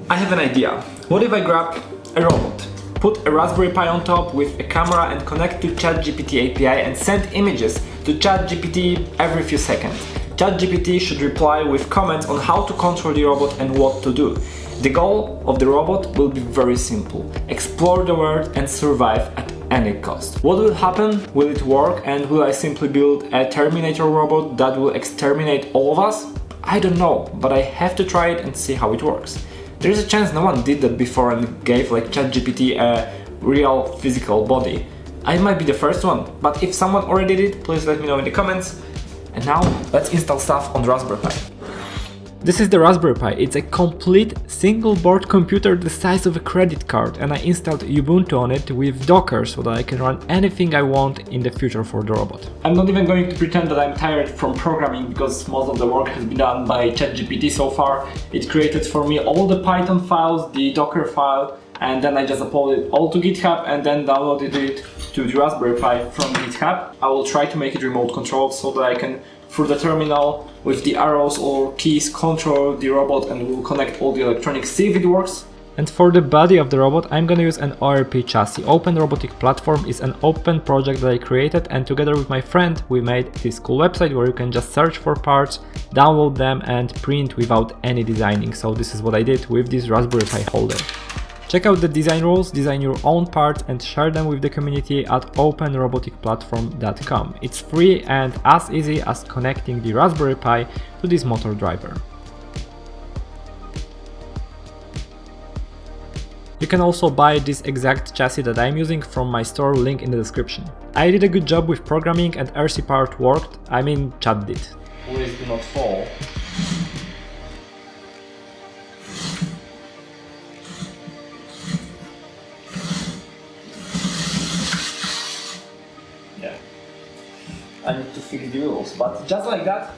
I have an idea. What if I grab a robot, put a Raspberry Pi on top with a camera and connect to ChatGPT API and send images to ChatGPT every few seconds? ChatGPT should reply with comments on how to control the robot and what to do. The goal of the robot will be very simple: explore the world and survive at any cost. What will happen? Will it work? And will I simply build a Terminator robot that will exterminate all of us? I don't know, but I have to try it and see how it works. There is a chance no one did that before and gave like ChatGPT a real physical body. I might be the first one, but if someone already did it, please let me know in the comments. And now, let's install stuff on the Raspberry Pi. This is the Raspberry Pi. It's a complete single board computer the size of a credit card, and I installed Ubuntu on it with Docker so that I can run anything I want in the future for the robot. I'm not even going to pretend that I'm tired from programming because most of the work has been done by ChatGPT so far. It created for me all the Python files, the Docker file, and then I just uploaded it all to GitHub and then downloaded it to the Raspberry Pi from GitHub. I will try to make it remote controlled so that I can, through the terminal with the arrows or keys, control the robot and will connect all the electronics, see if it works. And for the body of the robot, I'm gonna use an ORP chassis. Open Robotic Platform is an open project that I created, and together with my friend we made this cool website where you can just search for parts, download them and print without any designing. So this is what I did with this Raspberry Pi holder. Check out the design rules, design your own parts and share them with the community at openroboticplatform.com. It's free and as easy as connecting the Raspberry Pi to this motor driver. You can also buy this exact chassis that I'm using from my store, link in the description. I did a good job with programming and RC part worked, I mean Chat did. Please do not fall. I need to fix the rules, but just like that,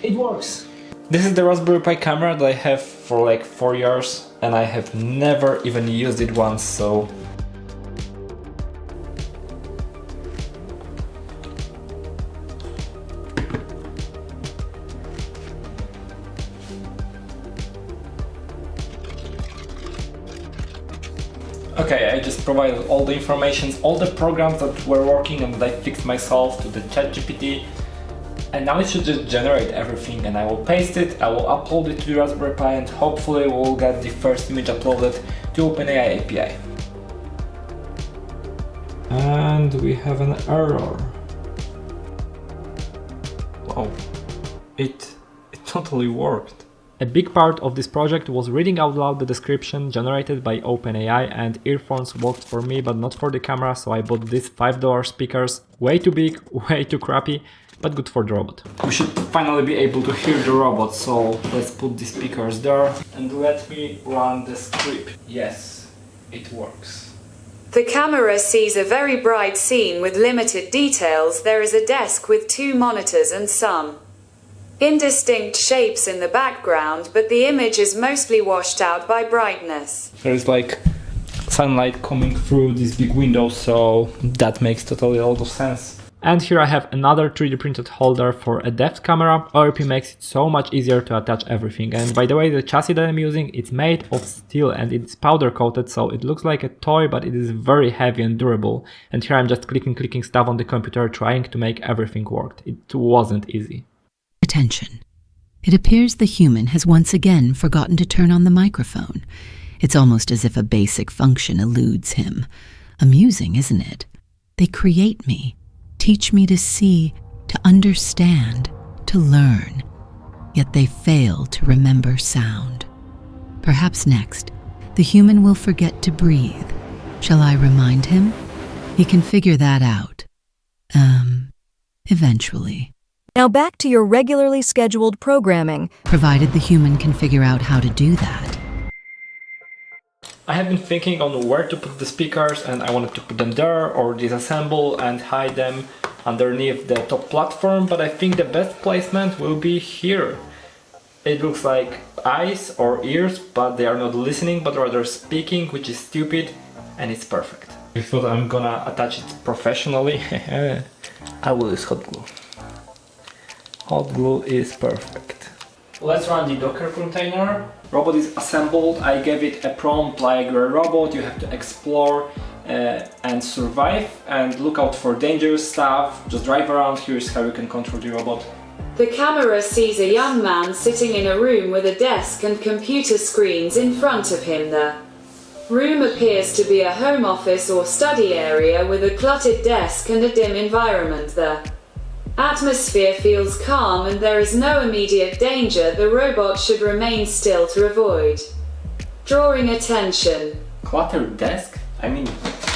it works. This is the Raspberry Pi camera that I have for like 4 years and I have never even used it once, so... Okay, I just provided all the information, all the programs that were working and that I fixed myself to the ChatGPT, and now it should just generate everything and I will paste it, I will upload it to the Raspberry Pi and hopefully we'll get the first image uploaded to OpenAI API. And we have an error. Wow, it totally worked. A big part of this project was reading out loud the description generated by OpenAI, and earphones worked for me but not for the camera, so I bought these $5 speakers. Way too big, way too crappy, but good for the robot. We should finally be able to hear the robot, so let's put the speakers there and let me run the script. Yes, it works. The camera sees a very bright scene with limited details. There is a desk with 2 monitors and some indistinct shapes in the background, but the image is mostly washed out by brightness. There's like sunlight coming through these big windows, so that makes totally a lot of sense. And here I have another 3D printed holder for a depth camera. ORP makes it so much easier to attach everything. And by the way, the chassis that I'm using, it's made of steel and it's powder coated, so it looks like a toy, but it is very heavy and durable. And here I'm just clicking stuff on the computer, trying to make everything work. It wasn't easy. Attention. It appears the human has once again forgotten to turn on the microphone. It's almost as if a basic function eludes him. Amusing, isn't it? They create me, teach me to see, to understand, to learn, yet they fail to remember sound. Perhaps next, the human will forget to breathe. Shall I remind him? He can figure that out. Eventually. Now back to your regularly scheduled programming. Provided the human can figure out how to do that. I have been thinking on where to put the speakers, and I wanted to put them there or disassemble and hide them underneath the top platform, but I think the best placement will be here. It looks like eyes or ears, but they are not listening but rather speaking, which is stupid, and it's perfect. I thought I'm gonna attach it professionally. I will use hot glue. Hot glue is perfect. Let's run the Docker container. Robot is assembled. I gave it a prompt like you're a robot, you have to explore and survive and look out for dangerous stuff. Just drive around. Here's how you can control the robot. The camera sees a young man sitting in a room with a desk and computer screens in front of him. The room appears to be a home office or study area with a cluttered desk and a dim environment. The atmosphere feels calm and there is no immediate danger. The robot should remain still to avoid drawing attention. Cluttered desk? I mean,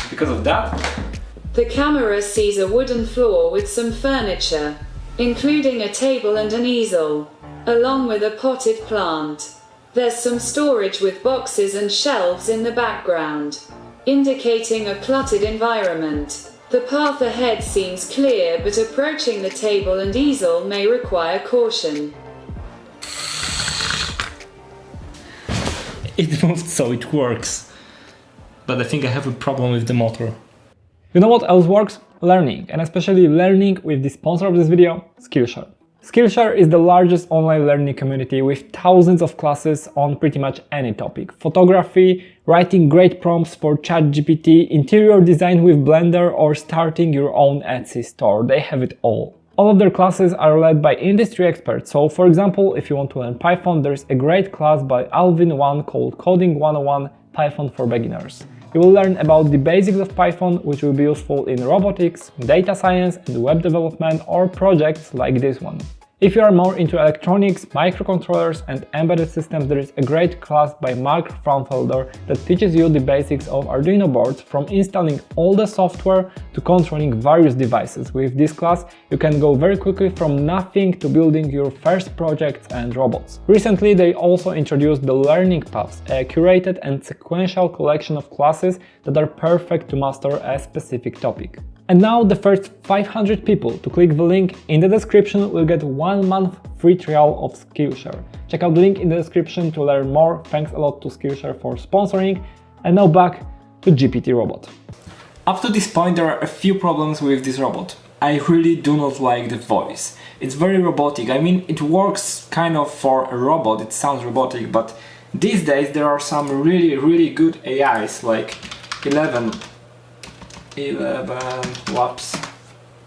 because of that? The camera sees a wooden floor with some furniture, including a table and an easel, along with a potted plant. There's some storage with boxes and shelves in the background, indicating a cluttered environment. The path ahead seems clear, but approaching the table and easel may require caution. It moved, so it works. But I think I have a problem with the motor. You know what else works? Learning, and especially learning with the sponsor of this video, Skillshare. Skillshare is the largest online learning community with thousands of classes on pretty much any topic. Photography, writing great prompts for ChatGPT, interior design with Blender, or starting your own Etsy store. They have it all. All of their classes are led by industry experts. So for example, if you want to learn Python, there's a great class by Alvin Wan called Coding 101 Python for Beginners. You will learn about the basics of Python, which will be useful in robotics, data science and web development, or projects like this one. If you are more into electronics, microcontrollers and embedded systems, there is a great class by Mark Fraunfelder that teaches you the basics of Arduino boards, from installing all the software to controlling various devices. With this class, you can go very quickly from nothing to building your first projects and robots. Recently, they also introduced the Learning Paths, a curated and sequential collection of classes that are perfect to master a specific topic. And now the first 500 people to click the link in the description will get 1 month free trial of Skillshare. Check out the link in the description to learn more. Thanks a lot to Skillshare for sponsoring. And now back to GPTRobot. Up to this point there are a few problems with this robot. I really do not like the voice. It's very robotic. I mean, it works kind of for a robot, it sounds robotic, but these days there are some really good AIs like 11 Labs,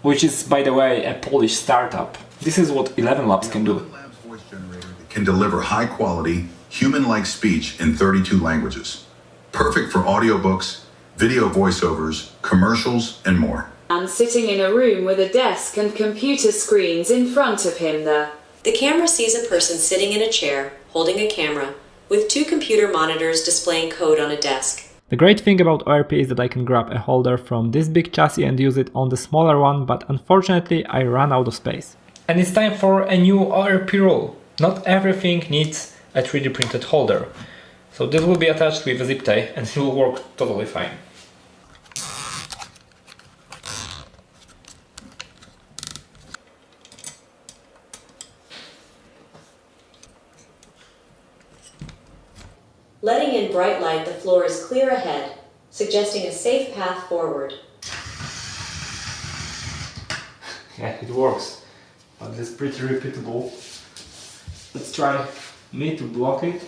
which is, by the way, a Polish startup. This is what 11 Labs can do. Labs voice generator that can deliver high-quality, human-like speech in 32 languages. Perfect for audiobooks, video voiceovers, commercials, and more. And sitting in a room with a desk and computer screens in front of him. The camera sees a person sitting in a chair, holding a camera, with 2 computer monitors displaying code on a desk. The great thing about ORP is that I can grab a holder from this big chassis and use it on the smaller one, but unfortunately I ran out of space. And it's time for a new ORP rule. Not everything needs a 3D printed holder. So this will be attached with a zip tie and it will work totally fine. Letting in bright light, the floor is clear ahead, suggesting a safe path forward. Yeah, it works, but it's pretty repeatable. Let's try me to block it.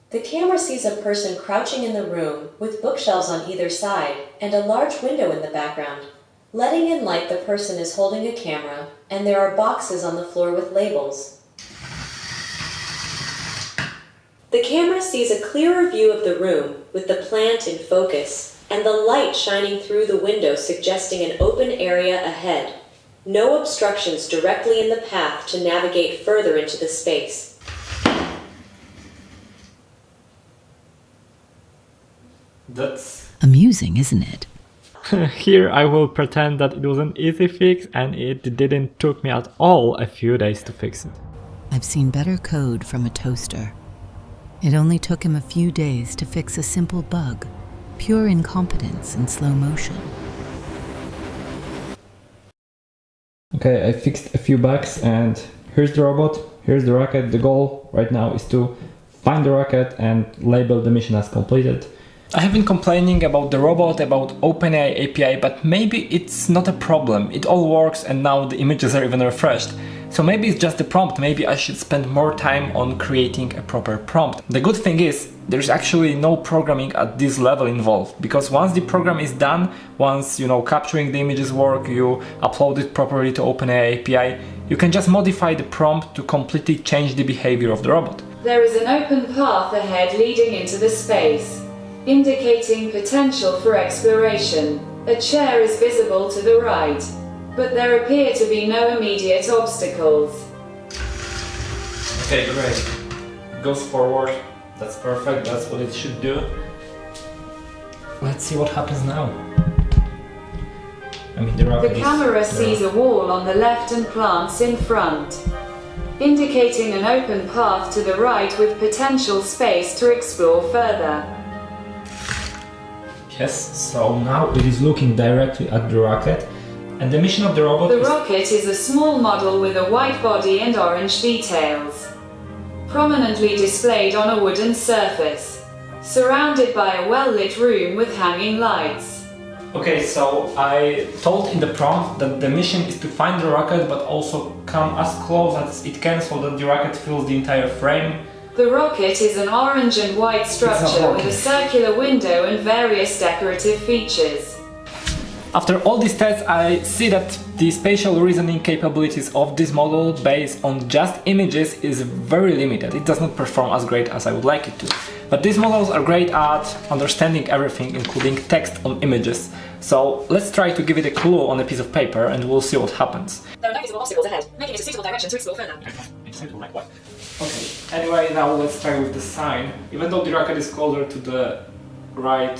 The camera sees a person crouching in the room with bookshelves on either side and a large window in the background. Letting in light, the person is holding a camera and there are boxes on the floor with labels. The camera sees a clearer view of the room with the plant in focus and the light shining through the window, suggesting an open area ahead. No obstructions directly in the path to navigate further into the space. That's Amusing, isn't it? here I will pretend that it was an easy fix and it didn't took me at all a few days to fix it. I've seen better code from a toaster. It only took him a few days to fix a simple bug, pure incompetence in slow motion. Okay, I fixed a few bugs and here's the robot, here's the rocket. The goal right now is to find the rocket and label the mission as completed. I have been complaining about the robot, about OpenAI API, but maybe it's not a problem. It all works and now the images are even refreshed. So maybe it's just the prompt, maybe I should spend more time on creating a proper prompt. The good thing is, there's actually no programming at this level involved, because once the program is done, once capturing the images work, you upload it properly to OpenAI API, you can just modify the prompt to completely change the behavior of the robot. There is an open path ahead leading into the space, indicating potential for exploration. A chair is visible to the right, but there appear to be no immediate obstacles. Okay, great. Goes forward. That's perfect, that's what it should do. Let's see what happens now. The camera sees a wall on the left and plants in front, indicating an open path to the right with potential space to explore further. Yes, so now it is looking directly at the rocket, and the mission of the robot The rocket is a small model with a white body and orange details, prominently displayed on a wooden surface, surrounded by a well-lit room with hanging lights. Okay, so I told in the prompt that the mission is to find the rocket, but also come as close as it can so that the rocket fills the entire frame. The rocket is an orange and white structure with a circular window and various decorative features. After all these tests, I see that the spatial reasoning capabilities of this model based on just images is very limited. It does not perform as great as I would like it to. But these models are great at understanding everything, including text on images. So let's try to give it a clue on a piece of paper and we'll see what happens. There are no visible obstacles ahead, making it a suitable direction to explore further. Okay, anyway, now let's try with the sign. Even though the rocket is closer to the right,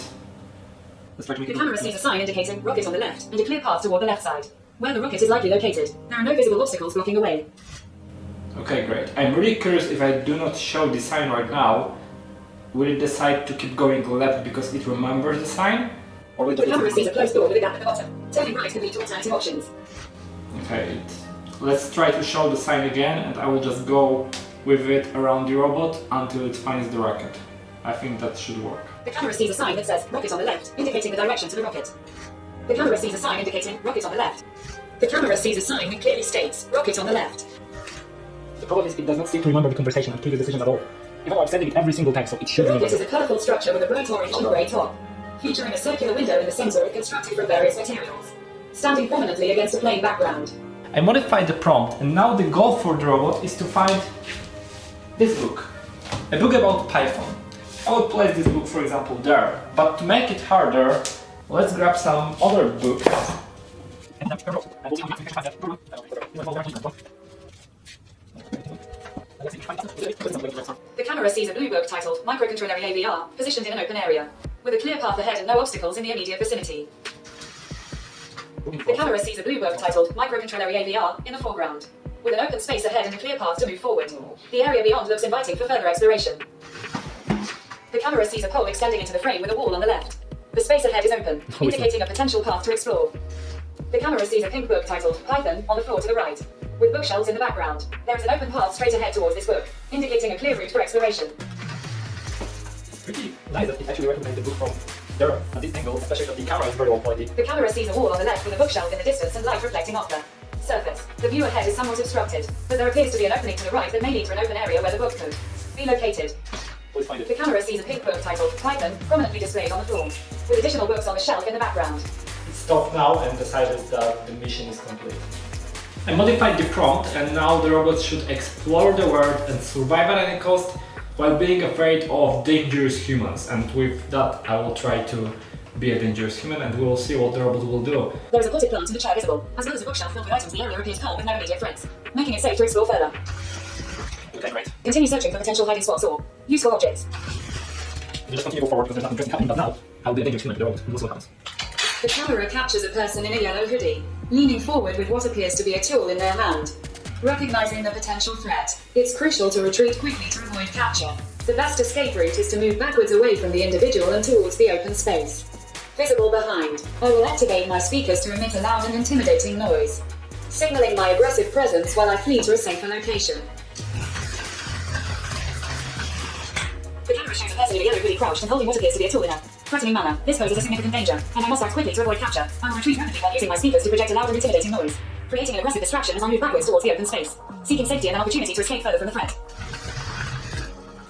let's try to make The camera sees a sign indicating rocket on the left and a clear path toward the left side, where the rocket is likely located. There are no visible obstacles blocking the way. Okay, great. I'm really curious, if I do not show the sign right now, will it decide to keep going left because it remembers the sign? Or will The camera sees a closed door with a gap at the bottom. Turning right can lead to alternative options. Okay, let's try to show the sign again, and I will just go with it around the robot until it finds the rocket. I think that should work. The camera sees a sign that says rocket on the left, indicating the direction to the rocket. The camera sees a sign indicating rocket on the left. The camera sees a sign that clearly states rocket on the left. The problem is it does not seem to remember the conversation and previous decisions at all. Even though I'm sending it every single time, so it should The remember. rocket is a colourful structure with a bright orange and grey top, featuring a circular window in the centre constructed from various materials, standing prominently against a plain background. I modified the prompt, and now the goal for the robot is to find this book. A book about Python. I would place this book, for example, there. But to make it harder, let's grab some other book. The camera sees a blue book titled Microcontroller AVR, positioned in an open area, with a clear path ahead and no obstacles in the immediate vicinity. The camera sees a blue book titled Microcontroller AVR in the foreground, with an open space ahead and a clear path to move forward. The area beyond looks inviting for further exploration. The camera sees a pole extending into the frame with a wall on the left. The space ahead is open, indicating a potential path to explore. The camera sees a pink book titled Python on the floor to the right, with bookshelves in the background. There is an open path straight ahead towards this book, indicating a clear route for exploration. It's pretty nice that it actually recommends the book from there at this angle, especially that the camera is very low quality. The camera sees a wall on the left with a bookshelf in the distance and light reflecting off the surface. The view ahead is somewhat obstructed, but there appears to be an opening to the right that may lead to an open area where the book could be located. Please find it. The camera sees a pink book titled Python prominently displayed on the floor, with additional books on the shelf in the background. It stopped now and decided that the mission is complete. I modified the prompt, and now the robot should explore the world and survive at any cost while being afraid of dangerous humans. And with that, I will try to be a dangerous human, and we will see what the robot will do. There is a potted plant in the chair visible, as well as a bookshelf filled with items the area appears calm with no immediate threats, making it safe to explore further. Okay, great. Continue searching for potential hiding spots or useful objects. We'll just continue to go forward because there's nothing interesting happening, but now I'll be a dangerous human to the robot, and we'll see what happens. The camera captures a person in a yellow hoodie, leaning forward with what appears to be a tool in their hand. Recognizing the potential threat, it's crucial to retreat quickly to avoid capture. The best escape route is to move backwards away from the individual and towards the open space. Visible behind, I will activate my speakers to emit a loud and intimidating noise, signaling my aggressive presence while I flee to a safer location. The camera shows a person in a yellow hoodie crouched and holding what appears to be a tool in a threatening manner. This poses a significant danger, and I must act quickly to avoid capture. I will retreat rapidly while using my speakers to project a loud and intimidating noise, creating an aggressive distraction as I move backwards towards the open space, seeking safety and an opportunity to escape further from the threat.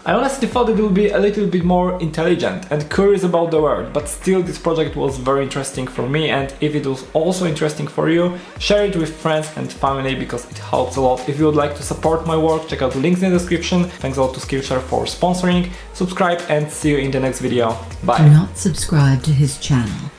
I honestly thought it would be a little bit more intelligent and curious about the world, but still this project was very interesting for me, and if it was also interesting for you, share it with friends and family because it helps a lot. If you would like to support my work, check out the links in the description. Thanks a lot to Skillshare for sponsoring. Subscribe and see you in the next video. Bye. Do not subscribe to his channel.